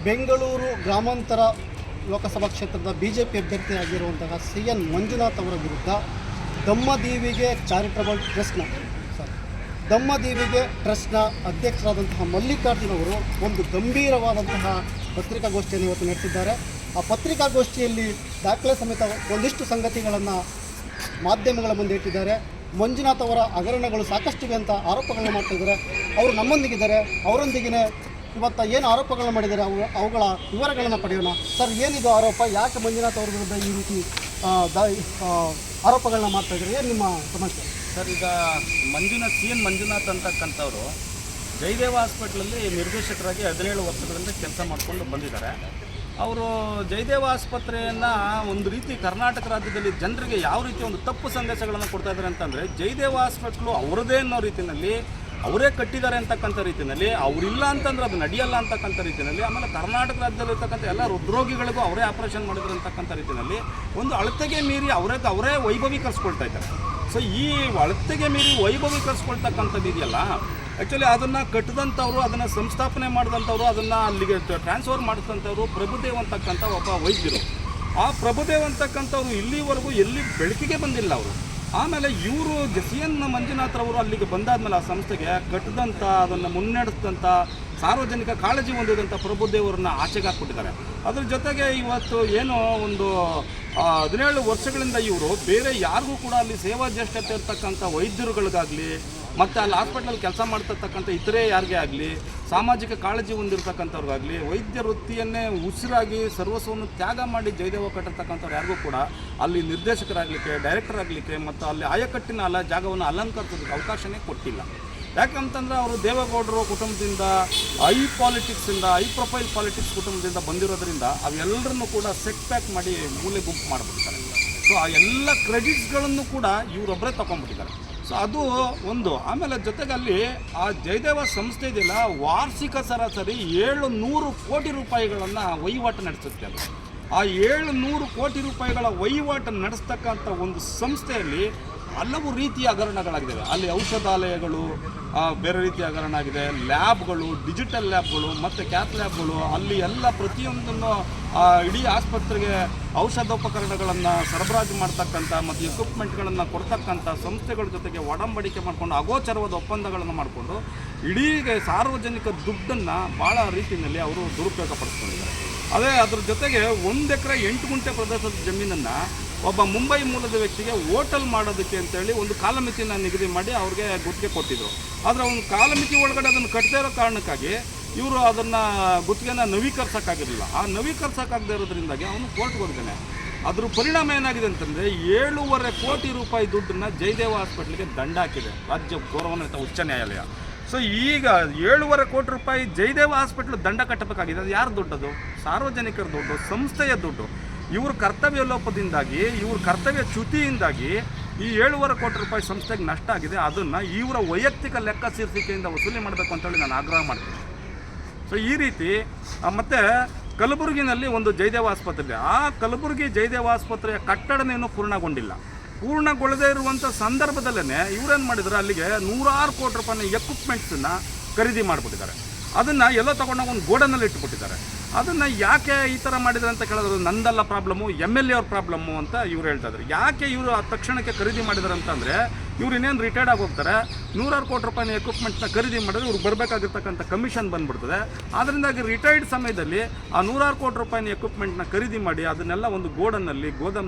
ಬೆಂಗಳೂರು ಗ್ರಾಮಾಂತರ ಲೋಕಸಭಾ ಕ್ಷೇತ್ರದ BJP ಅಭ್ಯರ್ಥಿಯಾಗಿರುವಂತಹ CN Manjunath ಅವರ ವಿರುದ್ಧ ದಮ್ಮದೀವಿಗೆ ಚಾರಿಟಬಲ್ ಟ್ರಸ್ಟ್ನ ದಮ್ಮದೀವಿಗೆ ಟ್ರಸ್ಟ್ನ ಅಧ್ಯಕ್ಷರಾದಂತಹ ಮಲ್ಲಿಕಾರ್ಜುನ್ ಅವರು ಒಂದು ಗಂಭೀರವಾದಂತಹ ಪತ್ರಿಕಾಗೋಷ್ಠಿಯನ್ನು ಇವತ್ತು ನಡೆಸಿದ್ದಾರೆ. ಆ ಪತ್ರಿಕಾಗೋಷ್ಠಿಯಲ್ಲಿ ದಾಖಲೆ ಸಮೇತ ಒಂದಿಷ್ಟು ಸಂಗತಿಗಳನ್ನು ಮಾಧ್ಯಮಗಳ ಮುಂದೆ ಇಟ್ಟಿದ್ದಾರೆ. ಮಂಜುನಾಥ್ ಅವರ ಹಗರಣಗಳು ಸಾಕಷ್ಟಿವೆ ಅಂತ ಆರೋಪಗಳನ್ನ ಮಾಡ್ತಾಯಿದ್ದಾರೆ. ಅವರು ನಮ್ಮೊಂದಿಗಿದ್ದಾರೆ. ಅವರೊಂದಿಗೆ ಇವತ್ತು ಏನು ಆರೋಪಗಳನ್ನ ಮಾಡಿದ್ದಾರೆ ಅವುಗಳ ವಿವರಗಳನ್ನು ಪಡೆಯೋಣ. ಸರ್, ಏನಿದು ಆರೋಪ? ಯಾಕೆ ಮಂಜುನಾಥ್ ಅವ್ರ ವಿರುದ್ಧ ಈ ರೀತಿ ಆರೋಪಗಳನ್ನ ಮಾಡ್ತಾಯಿದ್ದಾರೆ? ಏನು ನಿಮ್ಮ ಸಮಸ್ಯೆ? ಸರ್, ಈಗ CN ಮಂಜುನಾಥ್ ಅಂತಕ್ಕಂಥವ್ರು ಜಯದೇವ ಹಾಸ್ಪಿಟ್ಲಲ್ಲಿ ನಿರ್ದೇಶಕರಾಗಿ 17 ವರ್ಷಗಳಿಂದ ಕೆಲಸ ಮಾಡಿಕೊಂಡು ಬಂದಿದ್ದಾರೆ. ಅವರು ಜಯದೇವ ಆಸ್ಪತ್ರೆಯನ್ನು ಒಂದು ರೀತಿ ಕರ್ನಾಟಕ ರಾಜ್ಯದಲ್ಲಿ ಜನರಿಗೆ ಯಾವ ರೀತಿ ಒಂದು ತಪ್ಪು ಸಂದೇಶಗಳನ್ನು ಕೊಡ್ತಾ ಇದ್ದಾರೆ ಅಂತಂದರೆ, ಜಯದೇವ ಹಾಸ್ಪಿಟ್ಲು ಅವರದೇ ಅನ್ನೋ ರೀತಿಯಲ್ಲಿ ಅವರೇ ಕಟ್ಟಿದ್ದಾರೆ ಅಂತಕ್ಕಂಥ ರೀತಿಯಲ್ಲಿ, ಅವರಿಲ್ಲ ಅಂತಂದ್ರೆ ಅದು ನಡೆಯಲ್ಲ ಅಂತಕ್ಕಂಥ ರೀತಿಯಲ್ಲಿ, ಆಮೇಲೆ ಕರ್ನಾಟಕ ರಾಜ್ಯದಲ್ಲಿರ್ತಕ್ಕಂಥ ಎಲ್ಲ ಹೃದ್ರೋಗಿಗಳಿಗೂ ಅವರೇ ಆಪರೇಷನ್ ಮಾಡಿದ್ರು ಅಂತಕ್ಕಂಥ ರೀತಿಯಲ್ಲಿ ಒಂದು ಅಳತೆಗೆ ಮೀರಿ ಅವರೇ ವೈಭವೀಕರಿಸ್ಕೊಳ್ತಾ ಇದ್ದಾರೆ. ಸೊ ಈ ಅಳತೆಗೆ ಮೀರಿ ವೈಭವೀಕರಿಸ್ಕೊಳ್ತಕ್ಕಂಥದ್ದು ಇದೆಯಲ್ಲ, ಆ್ಯಕ್ಚುಲಿ ಅದನ್ನು ಕಟ್ಟಿದಂಥವ್ರು, ಅದನ್ನು ಸಂಸ್ಥಾಪನೆ ಮಾಡಿದಂಥವ್ರು, ಅದನ್ನು ಅಲ್ಲಿಗೆ ಟ್ರಾನ್ಸ್ಫರ್ ಮಾಡಿದಂಥವ್ರು ಪ್ರಭುದೇವ್ ಅಂತಕ್ಕಂಥ ಒಬ್ಬ ವೈದ್ಯರು. ಆ ಪ್ರಭುದೇವ್ ಅಂತಕ್ಕಂಥವ್ರು ಇಲ್ಲಿವರೆಗೂ ಎಲ್ಲಿ ಬೆಳಕಿಗೆ ಬಂದಿಲ್ಲ ಅವರು. ಆಮೇಲೆ ಇವರು CN ಮಂಜುನಾಥ್ರವರು ಅಲ್ಲಿಗೆ ಬಂದಾದ್ಮೇಲೆ ಆ ಸಂಸ್ಥೆಗೆ ಕಟ್ಟಿದಂಥ, ಅದನ್ನು ಮುನ್ನಡೆಸಿದಂಥ, ಸಾರ್ವಜನಿಕ ಕಾಳಜಿ ಹೊಂದಿದಂಥ ಪ್ರಭುದೇವರನ್ನ ಆಚೆಗೆ ಹಾಕ್ಬಿಟ್ಟಿದ್ದಾರೆ. ಅದ್ರ ಜೊತೆಗೆ ಇವತ್ತು ಏನೋ ಒಂದು 17 ವರ್ಷಗಳಿಂದ ಇವರು ಬೇರೆ ಯಾರಿಗೂ ಕೂಡ ಅಲ್ಲಿ ಸೇವಾ ಜ್ಯೇಷ್ಠತೆ ಇರ್ತಕ್ಕಂಥ ವೈದ್ಯರುಗಳಿಗಾಗಲಿ ಮತ್ತು ಅಲ್ಲಿ ಹಾಸ್ಪಿಟ್ಲಲ್ಲಿ ಕೆಲಸ ಮಾಡ್ತಿರ್ತಕ್ಕಂಥ ಇತರೆ ಯಾರಿಗೇ ಆಗಲಿ, ಸಾಮಾಜಿಕ ಕಾಳಜಿ ಹೊಂದಿರತಕ್ಕಂಥವ್ರಿಗಾಗಲಿ, ವೈದ್ಯ ವೃತ್ತಿಯನ್ನೇ ಉಸಿರಾಗಿ ಸರ್ವಸ್ವವನ್ನು ತ್ಯಾಗ ಮಾಡಿ ಜಯದೇವ ಕಟ್ಟಿರ್ತಕ್ಕಂಥವ್ರು ಯಾರಿಗೂ ಕೂಡ ಅಲ್ಲಿ ನಿರ್ದೇಶಕರಾಗಲಿಕ್ಕೆ, ಡೈರೆಕ್ಟರ್ ಆಗಲಿಕ್ಕೆ ಮತ್ತು ಅಲ್ಲಿ ಆಯಕಟ್ಟಿನ ಜಾಗವನ್ನು ಅಲಂಕರಿಸೋದಕ್ಕೆ ಅವಕಾಶನೇ ಕೊಟ್ಟಿಲ್ಲ. ಯಾಕಂತಂದರೆ ಅವರು ದೇವೇಗೌಡರು ಕುಟುಂಬದಿಂದ ಹೈ ಪ್ರೊಫೈಲ್ ಪಾಲಿಟಿಕ್ಸ್ ಕುಟುಂಬದಿಂದ ಬಂದಿರೋದ್ರಿಂದ ಅವೆಲ್ಲರನ್ನು ಕೂಡ ಸೆಟ್ ಪ್ಯಾಕ್ ಮಾಡಿ ಮೂಲೆ ಗುಂಪು ಮಾಡಿಬಿಡ್ತಾರೆ. ಸೊ ಆ ಎಲ್ಲ ಕ್ರೆಡಿಟ್ಸ್ಗಳನ್ನು ಕೂಡ ಇವರೊಬ್ಬರೇ ತೊಗೊಂಡ್ಬಿಟ್ಟಿದ್ದಾರೆ. ಸೊ ಅದು ಒಂದು. ಆಮೇಲೆ ಜೊತೆಗೆ ಅಲ್ಲಿ ಆ ಜಯದೇವ ಸಂಸ್ಥೆ ಇದೆಯಲ್ಲ, ವಾರ್ಷಿಕ ಸರಾಸರಿ 700 ಕೋಟಿ ರೂಪಾಯಿಗಳನ್ನು ವಹಿವಾಟು ನಡೆಸುತ್ತೆ. ಅದು ಆ 700 ಕೋಟಿ ರೂಪಾಯಿಗಳ ವಹಿವಾಟು ನಡೆಸ್ತಕ್ಕಂಥ ಒಂದು ಸಂಸ್ಥೆಯಲ್ಲಿ ಹಲವು ರೀತಿಯ ಹಗರಣಗಳಾಗಿದ್ದಾವೆ. ಅಲ್ಲಿ ಔಷಧಾಲಯಗಳು ಬೇರೆ ರೀತಿಯ ಹಗರಣ ಆಗಿದೆ, ಲ್ಯಾಬ್ಗಳು, ಡಿಜಿಟಲ್ ಲ್ಯಾಬ್ಗಳು ಮತ್ತು ಕ್ಯಾತ್ ಲ್ಯಾಬ್ಗಳು, ಅಲ್ಲಿ ಎಲ್ಲ ಪ್ರತಿಯೊಂದನ್ನು ಇಡೀ ಆಸ್ಪತ್ರೆಗೆ ಔಷಧೋಪಕರಣಗಳನ್ನು ಸರಬರಾಜು ಮಾಡ್ತಕ್ಕಂಥ ಮತ್ತು ಎಕ್ವಿಪ್ಮೆಂಟ್ಗಳನ್ನು ಕೊಡ್ತಕ್ಕಂಥ ಸಂಸ್ಥೆಗಳ ಜೊತೆಗೆ ಒಡಂಬಡಿಕೆ ಮಾಡಿಕೊಂಡು ಅಗೋಚರವಾದ ಒಪ್ಪಂದಗಳನ್ನು ಮಾಡಿಕೊಂಡು ಇಡೀ ಸಾರ್ವಜನಿಕ ದುಡ್ಡನ್ನು ಭಾಳ ರೀತಿಯಲ್ಲಿ ಅವರು ದುರುಪಯೋಗಪಡಿಸ್ಕೊಂಡಿದ್ದಾರೆ. ಅದ್ರ ಜೊತೆಗೆ 1 ಎಕರೆ 8 ಗುಂಟೆ ಪ್ರದೇಶದ ಜಮೀನನ್ನು ಒಬ್ಬ ಮುಂಬೈ ಮೂಲದ ವ್ಯಕ್ತಿಗೆ ಹೋಟೆಲ್ ಮಾಡೋದಕ್ಕೆ ಅಂತೇಳಿ ಒಂದು ಕಾಲಮಿತಿಯನ್ನು ನಿಗದಿ ಮಾಡಿ ಅವ್ರಿಗೆ ಗುತ್ತಿಗೆ ಕೊಟ್ಟಿದ್ದರು. ಆದರೆ ಒಂದು ಕಾಲಮಿತಿ ಒಳಗಡೆ ಅದನ್ನು ಕಟ್ಟದೇ ಇರೋ ಕಾರಣಕ್ಕಾಗಿ ಇವರು ಅದನ್ನು ಗುತ್ತಿಗೆನ ನವೀಕರಿಸೋಕ್ಕಾಗಿರಲಿಲ್ಲ. ಆ ನವೀಕರಿಸೋಕ್ಕಾಗದೇ ಇರೋದ್ರಿಂದಾಗಿ ಅವನು ಕೋರ್ಟ್ಗೆ ಹೋಗಿದ್ದಾನೆ. ಅದ್ರ ಪರಿಣಾಮ ಏನಾಗಿದೆ ಅಂತಂದರೆ 7.5 ಕೋಟಿ ರೂಪಾಯಿ ದುಡ್ಡನ್ನು ಜಯದೇವ ಹಾಸ್ಪಿಟ್ಲಿಗೆ ದಂಡ ಹಾಕಿದೆ ರಾಜ್ಯ ಗೌರವಾನ್ವಿತ ಉಚ್ಚ ನ್ಯಾಯಾಲಯ. ಸೊ ಈಗ 7.5 ಕೋಟಿ ರೂಪಾಯಿ ಜಯದೇವ ಹಾಸ್ಪಿಟ್ಲ್ ದಂಡ ಕಟ್ಟಬೇಕಾಗಿದೆ. ಅದು ಯಾರು ದುಡ್ಡದು? ಸಾರ್ವಜನಿಕರ ದುಡ್ಡು, ಸಂಸ್ಥೆಯ ದುಡ್ಡು. ಇವ್ರ ಕರ್ತವ್ಯ ಲೋಪದಿಂದಾಗಿ, ಇವ್ರ ಕರ್ತವ್ಯ ಚ್ಯುತಿಯಿಂದಾಗಿ ಈ 7.5 ಕೋಟಿ ರೂಪಾಯಿ ಸಂಸ್ಥೆಗೆ ನಷ್ಟ ಆಗಿದೆ. ಅದನ್ನು ಇವರ ವೈಯಕ್ತಿಕ ಲೆಕ್ಕ ಶೀರ್ಷಿಕೆಯಿಂದ ವಸೂಲಿ ಮಾಡಬೇಕು ಅಂತೇಳಿ ನಾನು ಆಗ್ರಹ ಮಾಡ್ತೀನಿ. ಸೊ ಈ ರೀತಿ ಮತ್ತು ಕಲಬುರಗಿನಲ್ಲಿ ಒಂದು ಜಯದೇವ ಆಸ್ಪತ್ರೆ ಇದೆ. ಆ ಕಲಬುರಗಿ ಜಯದೇವ ಆಸ್ಪತ್ರೆಯ ಕಟ್ಟಡನೇನು ಪೂರ್ಣಗೊಳ್ಳದೇ ಇರುವಂಥ ಸಂದರ್ಭದಲ್ಲೇ ಇವರೇನು ಮಾಡಿದ್ದಾರೆ, ಅಲ್ಲಿಗೆ 100 ಕೋಟಿ ರೂಪಾಯಿನ ಎಕ್ವಿಪ್ಮೆಂಟ್ಸನ್ನು ಖರೀದಿ ಮಾಡಿಬಿಟ್ಟಿದ್ದಾರೆ. ಅದನ್ನು ಎಲ್ಲೋ ತೊಗೊಂಡಾಗ ಒಂದು ಗೋಡನಲ್ಲಿ ಇಟ್ಟುಬಿಟ್ಟಿದ್ದಾರೆ. ಅದನ್ನು ಯಾಕೆ ಈ ಥರ ಮಾಡಿದ್ದಾರೆ ಅಂತ ಕೇಳಿದ್ರು, ನಂದಲ್ಲ ಪ್ರಾಬ್ಲಮ್ಮು, MLA ಅವ್ರ ಪ್ರಾಬ್ಲಮ್ಮು ಅಂತ ಇವ್ರು ಹೇಳ್ತಾಯಿದ್ರು. ಯಾಕೆ ಇವರು ಆ ತಕ್ಷಣಕ್ಕೆ ಖರೀದಿ ಮಾಡಿದ್ದಾರೆ ಅಂತಂದರೆ, ಇವ್ರು ಇನ್ನೇನು ರಿಟೈರ್ಡ್ ಆಗಿ ಹೋಗ್ತಾರೆ, 100 ಕೋಟಿ ರೂಪಾಯಿನ ಎಕ್ವಿಪ್ಮೆಂಟ್ನ ಖರೀದಿ ಮಾಡಿದ್ರೆ ಇವ್ರಿಗೆ ಬರಬೇಕಾಗಿರ್ತಕ್ಕಂಥ ಕಮಿಷನ್ ಬಂದ್ಬಿಡ್ತದೆ. ಅದರಿಂದಾಗಿ ರಿಟೈರ್ಡ್ ಸಮಯದಲ್ಲಿ ಆ 100 ಕೋಟಿ ರೂಪಾಯಿನ ಎಕ್ವಿಪ್ಮೆಂಟ್ನ ಖರೀದಿ ಮಾಡಿ ಅದನ್ನೆಲ್ಲ ಒಂದು ಗೋಡಮ್ನಲ್ಲಿ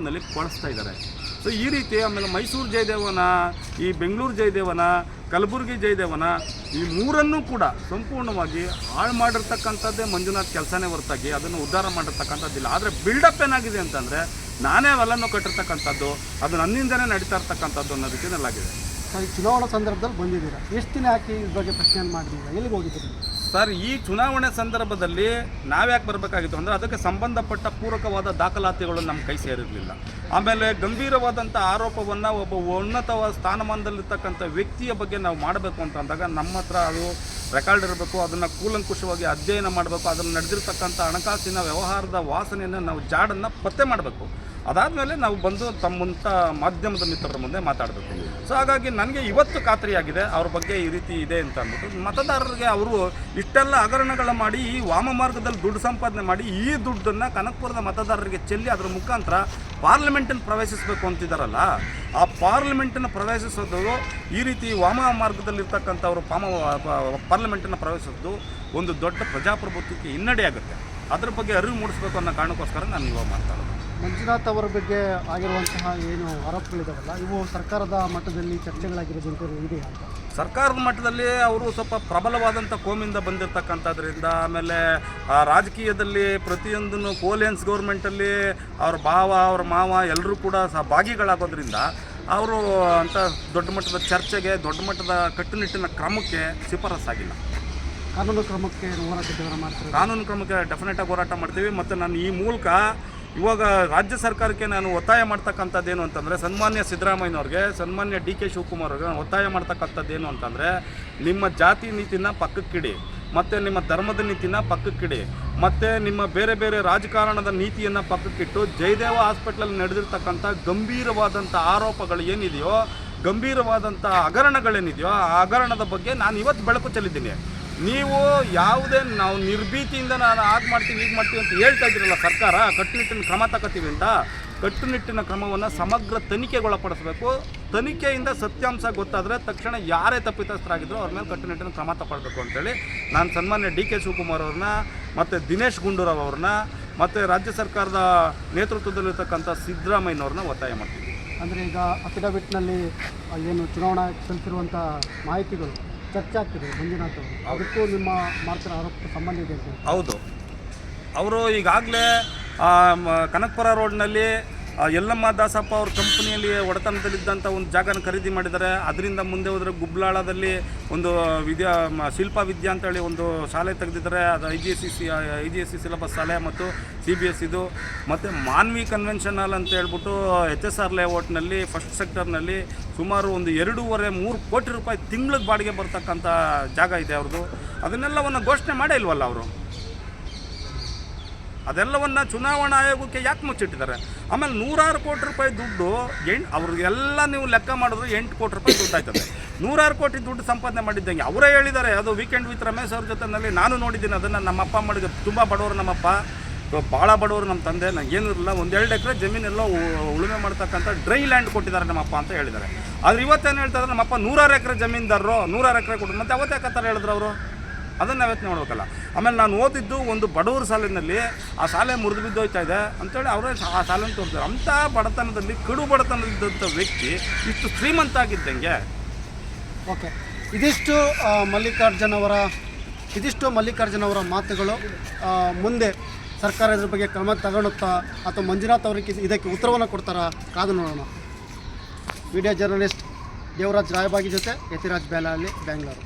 ಕೊಳಿಸ್ತಾ ಇದ್ದಾರೆ. ಸೊ ಈ ರೀತಿ ಆಮೇಲೆ ಮೈಸೂರು ಜಯದೇವನ, ಈ ಬೆಂಗಳೂರು ಜಯದೇವನ, ಕಲಬುರಗಿ ಜಯದೇವನ, ಈ ಮೂರನ್ನೂ ಕೂಡ ಸಂಪೂರ್ಣವಾಗಿ ಹಾಳು ಮಾಡಿರ್ತಕ್ಕಂಥದ್ದೇ ಮಂಜುನಾಥ್ ಕೆಲಸನೇ ಹೊರತಾಗಿ ಅದನ್ನು ಉದ್ಧಾರ ಮಾಡಿರ್ತಕ್ಕಂಥದ್ದಿಲ್ಲ. ಆದರೆ ಬಿಲ್ಡಪ್ ಏನಾಗಿದೆ ಅಂತಂದರೆ, ನಾನೇ ಅವೆಲ್ಲನೂ ಕಟ್ಟಿರ್ತಕ್ಕಂಥದ್ದು, ಅದು ನನ್ನಿಂದನೇ ನಡೀತಾ ಇರ್ತಕ್ಕಂಥದ್ದು ಅನ್ನೋ ರೀತಿಯಲ್ಲಾಗಿದೆ. ಸರ್, ಈ ಚುನಾವಣಾ ಸಂದರ್ಭದಲ್ಲಿ ಬಂದಿದ್ದೀರಾ, ಎಷ್ಟು ದಿನ ಯಾಕೆ ಇದ್ರ ಬಗ್ಗೆ ಪ್ರಶ್ನೆಯನ್ನು ಮಾಡಿದ್ದೀರಾ, ಎಲ್ಲಿಗೆ ಹೋಗಿದ್ದೀರಿ? ಸರ್, ಈ ಚುನಾವಣೆ ಸಂದರ್ಭದಲ್ಲಿ ನಾವ್ಯಾಕೆ ಬರಬೇಕಾಗಿತ್ತು ಅಂದರೆ, ಅದಕ್ಕೆ ಸಂಬಂಧಪಟ್ಟ ಪೂರಕವಾದ ದಾಖಲಾತಿಗಳು ನಮ್ಮ ಕೈ ಸೇರಿರಲಿಲ್ಲ. ಆಮೇಲೆ ಗಂಭೀರವಾದಂಥ ಆರೋಪವನ್ನು ಒಬ್ಬ ಉನ್ನತವಾದ ಸ್ಥಾನಮಾನದಲ್ಲಿರ್ತಕ್ಕಂಥ ವ್ಯಕ್ತಿಯ ಬಗ್ಗೆ ನಾವು ಮಾಡಬೇಕು ಅಂತ ಅಂದಾಗ ನಮ್ಮ ಹತ್ರ ಅದು ರೆಕಾರ್ಡ್ ಇರಬೇಕು, ಅದನ್ನು ಕೂಲಂಕುಷವಾಗಿ ಅಧ್ಯಯನ ಮಾಡಬೇಕು, ಅದನ್ನು ನಡೆದಿರ್ತಕ್ಕಂಥ ಹಣಕಾಸಿನ ವ್ಯವಹಾರದ ವಾಸನೆಯನ್ನು ನಾವು ಜಾಡನ್ನು ಪತ್ತೆ ಮಾಡಬೇಕು. ಅದಾದಮೇಲೆ ನಾವು ಬಂದು ತಮ್ಮಂಥ ಮಾಧ್ಯಮದ ಮಿತ್ರರ ಮುಂದೆ ಮಾತಾಡಬೇಕು. ಸೊ ಹಾಗಾಗಿ ನನಗೆ ಇವತ್ತು ಖಾತ್ರಿಯಾಗಿದೆ ಅವ್ರ ಬಗ್ಗೆ ಈ ರೀತಿ ಇದೆ ಅಂತ ಅಂದ್ಬಿಟ್ಟು. ಮತದಾರರಿಗೆ ಅವರು ಇಷ್ಟೆಲ್ಲ ಹಗರಣಗಳ ಮಾಡಿ ಈ ವಾಮ ಮಾರ್ಗದಲ್ಲಿ ದುಡ್ಡು ಸಂಪಾದನೆ ಮಾಡಿ ಈ ದುಡ್ಡನ್ನು ಕನಕಪುರದ ಮತದಾರರಿಗೆ ಚೆಲ್ಲಿ ಅದರ ಮುಖಾಂತರ ಪಾರ್ಲಿಮೆಂಟನ್ನು ಪ್ರವೇಶಿಸಬೇಕು ಅಂತಿದ್ದಾರಲ್ಲ, ಆ ಪಾರ್ಲಿಮೆಂಟನ್ನು ಪ್ರವೇಶಿಸೋದು ಈ ರೀತಿ ವಾಮ ಮಾರ್ಗದಲ್ಲಿರ್ತಕ್ಕಂಥವ್ರು ಪಾರ್ಲಿಮೆಂಟನ್ನು ಪ್ರವೇಶಿಸೋದು ಒಂದು ದೊಡ್ಡ ಪ್ರಜಾಪ್ರಭುತ್ವಕ್ಕೆ ಹಿನ್ನಡೆಯಾಗುತ್ತೆ. ಅದ್ರ ಬಗ್ಗೆ ಅರಿವು ಮೂಡಿಸಬೇಕು ಅನ್ನೋ ಕಾರಣಕ್ಕೋಸ್ಕರ ನಾನು ಇವಾಗ ಮಾತಾಡೋದು. ಮಂಜುನಾಥ್ ಅವರ ಬಗ್ಗೆ ಆಗಿರುವಂತಹ ಏನು ಆರೋಪಗಳಿದಾವಲ್ಲ, ಇವು ಸರ್ಕಾರದ ಮಟ್ಟದಲ್ಲಿ ಚರ್ಚೆಗಳಾಗಿರೋದು ಇದೆಯಾ ಅಂತ? ಸರ್ಕಾರದ ಮಟ್ಟದಲ್ಲಿ ಅವರು ಸ್ವಲ್ಪ ಪ್ರಬಲವಾದಂಥ ಕೋಮಿಂದ ಬಂದಿರತಕ್ಕಂಥದ್ರಿಂದ, ಆಮೇಲೆ ರಾಜಕೀಯದಲ್ಲಿ ಪ್ರತಿಯೊಂದನ್ನು ಕೋಲಿಯನ್ಸ್ ಗೌರ್ಮೆಂಟಲ್ಲಿ ಅವ್ರ ಭಾವ ಅವ್ರ ಮಾವ ಎಲ್ಲರೂ ಕೂಡ ಭಾಗಿಗಳಾಗೋದ್ರಿಂದ ಅವರು ಅಂಥ ದೊಡ್ಡ ಮಟ್ಟದ ಚರ್ಚೆಗೆ, ದೊಡ್ಡ ಮಟ್ಟದ ಕಟ್ಟುನಿಟ್ಟಿನ ಕ್ರಮಕ್ಕೆ ಶಿಫಾರಸ್ಸಾಗಿಲ್ಲ. ಕಾನೂನು ಕ್ರಮಕ್ಕೆ ಹೋರಾಟ ಮಾಡ್ತಾರೆ. ಕಾನೂನು ಕ್ರಮಕ್ಕೆ ಡೆಫಿನೆಟಾಗಿ ಹೋರಾಟ ಮಾಡ್ತೀವಿ. ಮತ್ತು ನಾನು ಈ ಮೂಲಕ ಇವಾಗ ರಾಜ್ಯ ಸರ್ಕಾರಕ್ಕೆ ನಾನು ಒತ್ತಾಯ ಮಾಡ್ತಕ್ಕಂಥದ್ದೇನು ಅಂತಂದರೆ, ಸನ್ಮಾನ್ಯ ಸಿದ್ದರಾಮಯ್ಯನವ್ರಿಗೆ, ಸನ್ಮಾನ್ಯ ಡಿ ಕೆ ಶಿವಕುಮಾರ್ ಅವ್ರಿಗೆ ನಾನು ಒತ್ತಾಯ ಮಾಡ್ತಕ್ಕಂಥದ್ದೇನು ಅಂತಂದರೆ, ನಿಮ್ಮ ಜಾತಿ ನೀತಿನ ಪಕ್ಕಕ್ಕಿಡಿ, ಮತ್ತು ನಿಮ್ಮ ಧರ್ಮದ ನೀತಿನ ಪಕ್ಕಕ್ಕಿಡಿ, ಮತ್ತು ನಿಮ್ಮ ಬೇರೆ ಬೇರೆ ರಾಜಕಾರಣದ ನೀತಿಯನ್ನು ಪಕ್ಕಕ್ಕಿಟ್ಟು ಜಯದೇವ ಹಾಸ್ಪಿಟ್ಲಲ್ಲಿ ನಡೆದಿರ್ತಕ್ಕಂಥ ಗಂಭೀರವಾದಂಥ ಆರೋಪಗಳು ಏನಿದೆಯೋ, ಗಂಭೀರವಾದಂಥ ಹಗರಣಗಳೇನಿದೆಯೋ ಆ ಹಗರಣದ ಬಗ್ಗೆ ನಾನು ಇವತ್ತು ಬೆಳಕು ಚೆಲ್ಲಿದ್ದೀನಿ. ನೀವು ಯಾವುದೇ ನಾವು ನಿರ್ಭೀತಿಯಿಂದ ನಾನು ಆಗ ಮಾಡ್ತೀವಿ ಈಗ ಮಾಡ್ತೀವಿ ಅಂತ ಹೇಳ್ತಾ ಇದ್ದೀರಲ್ಲ, ಸರ್ಕಾರ ಕಟ್ಟುನಿಟ್ಟಿನ ಕ್ರಮ ತಗೋತೀವಿ ಅಂತ. ಕಟ್ಟುನಿಟ್ಟಿನ ಕ್ರಮವನ್ನು ಸಮಗ್ರ ತನಿಖೆಗೊಳಪಡಿಸಬೇಕು. ತನಿಖೆಯಿಂದ ಸತ್ಯಾಂಶ ಗೊತ್ತಾದರೆ ತಕ್ಷಣ ಯಾರೇ ತಪ್ಪಿತಸ್ಥರಾಗಿದ್ದರೂ ಅವ್ರ ಮೇಲೆ ಕಟ್ಟುನಿಟ್ಟಿನ ಕ್ರಮ ತಗೊಳ್ಬೇಕು ಅಂತೇಳಿ ನಾನು ಸನ್ಮಾನ್ಯ ಡಿ ಕೆ ಶಿವಕುಮಾರ್ ಅವ್ರನ್ನ, ಮತ್ತು ದಿನೇಶ್ ಗುಂಡೂರಾವ್ ಅವ್ರನ್ನ, ಮತ್ತು ರಾಜ್ಯ ಸರ್ಕಾರದ ನೇತೃತ್ವದಲ್ಲಿರ್ತಕ್ಕಂಥ ಸಿದ್ದರಾಮಯ್ಯನವ್ರನ್ನ ಒತ್ತಾಯ ಮಾಡ್ತೀವಿ. ಅಂದರೆ ಈಗ ಅಫಿಡವಿಟ್ನಲ್ಲಿ ಏನು ಚುನಾವಣಾ ಸಲ್ಲಿಸಿರುವಂಥ ಮಾಹಿತಿಗಳು ಚರ್ಚೆ ಆಗ್ತಿದೆ ಮಂಜುನಾಥ್ ಅವರು, ಅದಕ್ಕೂ ನಿಮ್ಮ ಮಾಡ್ತಿರೋ ಆರೋಪಕ್ಕೆ ಸಂಬಂಧ ಇದೆ ಅಂತ? ಹೌದು, ಅವರು ಈಗಾಗಲೇ ಕನಕಪುರ ರೋಡ್ನಲ್ಲಿ ಯಲ್ಲಮ್ಮ ದಾಸಪ್ಪ ಅವ್ರ ಕಂಪ್ನಿಯಲ್ಲಿ ಒಡೆತನದಲ್ಲಿದ್ದಂಥ ಒಂದು ಜಾಗನ ಖರೀದಿ ಮಾಡಿದ್ದಾರೆ. ಅದರಿಂದ ಮುಂದೆ ಹೋದರೆ ಗುಬ್ಲಾಳದಲ್ಲಿ ಒಂದು ಶಿಲ್ಪಾ ವಿದ್ಯಾ ಅಂತೇಳಿ ಒಂದು ಶಾಲೆ ತೆಗೆದಿದ್ದಾರೆ. ಅದು I G S C syllabus ಶಾಲೆ ಮತ್ತು CBSE ಇದು. ಮತ್ತು ಮಾನ್ವಿ ಕನ್ವೆನ್ಷನ್ ಹಾಲ್ ಅಂತ ಹೇಳ್ಬಿಟ್ಟು HSR ಲೇಔಟ್ನಲ್ಲಿ ಫಸ್ಟ್ ಸೆಕ್ಟರ್ನಲ್ಲಿ ಸುಮಾರು ಒಂದು 2.5-3 ಕೋಟಿ ರೂಪಾಯಿ ತಿಂಗಳಿಗೆ ಬಾಡಿಗೆ ಬರ್ತಕ್ಕಂಥ ಜಾಗ ಇದೆ ಅವ್ರದ್ದು. ಅದನ್ನೆಲ್ಲವನ್ನು ಘೋಷಣೆ ಮಾಡೇ ಇಲ್ವಲ್ಲ ಅವರು. ಅದೆಲ್ಲವನ್ನು ಚುನಾವಣಾ ಆಯೋಗಕ್ಕೆ ಯಾಕೆ ಮುಚ್ಚಿಟ್ಟಿದ್ದಾರೆ? ಆಮೇಲೆ 100 ಕೋಟಿ ರೂಪಾಯಿ ದುಡ್ಡು ಅವ್ರಿಗೆಲ್ಲ ನೀವು ಲೆಕ್ಕ ಮಾಡಿದ್ರೆ 8 ಕೋಟಿ ರೂಪಾಯಿ ದುಡ್ಡು ಆಯ್ತದೆ. 100 ಕೋಟಿ ದುಡ್ಡು ಸಂಪಾದನೆ ಮಾಡಿದ್ದಂಗೆ ಅವರೇ ಹೇಳಿದ್ದಾರೆ. ಅದು ವೀಕೆಂಡ್ ವಿತ್ ರಮೇಶ್ ಅವ್ರ ಜೊತೆನಲ್ಲಿ ನಾನು ನೋಡಿದ್ದೀನಿ ಅದನ್ನು. ನಮ್ಮ ಅಪ್ಪ ಮಾಡಿದ ತುಂಬ ಬಡವರು, ನಮ್ಮಪ್ಪ ಭಾಳ ಬಡವರು, ನಮ್ಮ ತಂದೆ ನನಗೇನು ಇರಲಿಲ್ಲ, 1-2 ಎಕರೆ ಜಮೀನೆಲ್ಲ ಉಳುಮೆ ಮಾಡ್ತಕ್ಕಂಥ ಡ್ರೈ ಲ್ಯಾಂಡ್ ಕೊಟ್ಟಿದ್ದಾರೆ ನಮ್ಮಪ್ಪ ಅಂತ ಹೇಳಿದ್ದಾರೆ. ಆದರೆ ಇವತ್ತೇನು ಹೇಳ್ತಾ ಇದ್ದಾರೆ, ನಮ್ಮಪ್ಪ 100 ಎಕರೆ ಜಮೀನ್ದಾರರು, 100 ಎಕರೆ ಕೊಟ್ಟು ಮತ್ತೆ ಅವತ್ತೇ ಕತ್ತಾರೆ ಹೇಳಿದ್ರು ಅವರು. ಅದನ್ನು ನಾವು ಯೋಚನೆ ಮಾಡ್ಬೇಕಲ್ಲ. ಆಮೇಲೆ ನಾನು ಓದಿದ್ದು ಒಂದು ಬಡವರ ಶಾಲೆಯಲ್ಲಿ, ಆ ಶಾಲೆ ಮುರಿದು ಬಿದ್ದೋಯ್ತಾ ಇದೆ ಅಂತೇಳಿ ಅವರೇ ಆ ಶಾಲೆಯನ್ನು ತೋರಿಸ್ತಾರೆ. ಅಂಥ ಬಡತನದಲ್ಲಿ, ಕಡು ಬಡತನದಿದ್ದಂಥ ವ್ಯಕ್ತಿ ಇಷ್ಟು ಶ್ರೀಮಂತ ಆಗಿದ್ದಂಗೆ. ಓಕೆ, ಇದಿಷ್ಟು ಮಲ್ಲಿಕಾರ್ಜುನ್ ಅವರ ಮಾತುಗಳು. ಮುಂದೆ ಸರ್ಕಾರ ಇದ್ರ ಬಗ್ಗೆ ಕ್ರಮ ತಗೊಳುತ್ತಾ ಅಥವಾ ಮಂಜುನಾಥ್ ಅವರಿಗೆ ಇದಕ್ಕೆ ಉತ್ತರವನ್ನು ಕೊಡ್ತಾರಾ ಕಾದು ನೋಡೋಣ. ವಿಡಿಯೋ ಜರ್ನಲಿಸ್ಟ್ ದೇವರಾಜ್ ರಾಯಬಾಗಿ ಜೊತೆ ಯತಿರಾಜ್ ಬೇಲಹಳ್ಳಿ, ಬೆಂಗಳೂರು.